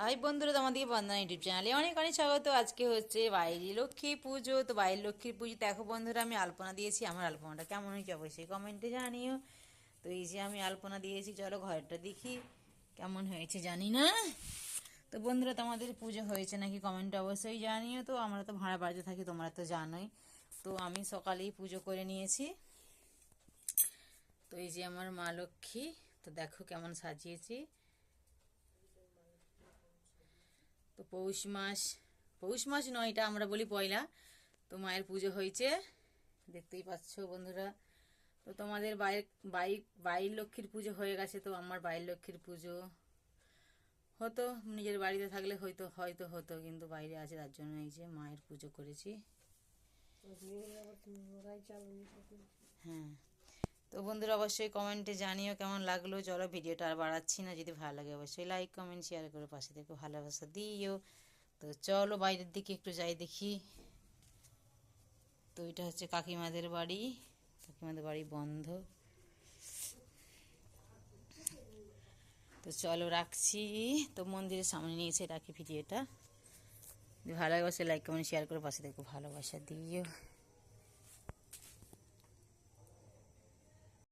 High বন্ধুরা, তোমাদেরকে বন্দনা YouTube চ্যানেলে অনেক অনেক স্বাগত। আজকে হচ্ছে বাইরে লক্ষ্মী পুজো। তো বাইরের লক্ষ্মীর পুজো দেখো বন্ধুরা, আমি আলপনা দিয়েছি। আমার আলপনাটা কেমন হয়েছে অবশ্যই কমেন্টে জানিও। তো এই যে আমি আলপনা দিয়েছি, চলো ঘরটা দেখি কেমন হয়েছে জানি না। তো বন্ধুরা, তোমাদের পুজো হয়েছে নাকি কমেন্টে অবশ্যই জানিও। তো আমরা তো ভাড়া বাড়িতে থাকি, তোমরা তো জানোই। তো আমি সকালেই পুজো করে নিয়েছি। তো এই যে আমার মা লক্ষ্মী, তো দেখো কেমন সাজিয়েছি। তো পৌষ মাস নয়, এটা আমরা বলি পয়লা। তো মায়ের পুজো হয়েছে, দেখতেই পাচ্ছ বন্ধুরা। তো তোমাদের বাইর লক্ষ্মীর পুজো হয়ে গেছে। তো আমার বাইর লক্ষ্মীর পুজো হতো নিজের বাড়িতে থাকলে হয়তো হয়তো হতো, কিন্তু বাইরে আছে তার জন্য এই যে মায়ের পুজো করেছি। হ্যাঁ, তো বন্ধুরা অবশ্যই কমেন্টে জানিও কেমন লাগলো। চলো ভিডিওটা আর বাড়াচ্ছি না, যদি ভালো লাগে অবশ্যই লাইক কমেন্ট শেয়ার করে পাশে থেকে ভালোবাসা দিও। তো চলো বাইরের দিকে একটু যাই দেখি। তো এটা হচ্ছে কাকিমাদের বাড়ি, কাকিমাদের বাড়ি বন্ধ। তো চলো রাখছি। তো মন্দিরের সামনে নিয়ে এসে রাখি ভিডিওটা। ভালো লাগে লাইক কমেন্ট শেয়ার করে পাশে থেকে ভালোবাসা দিও।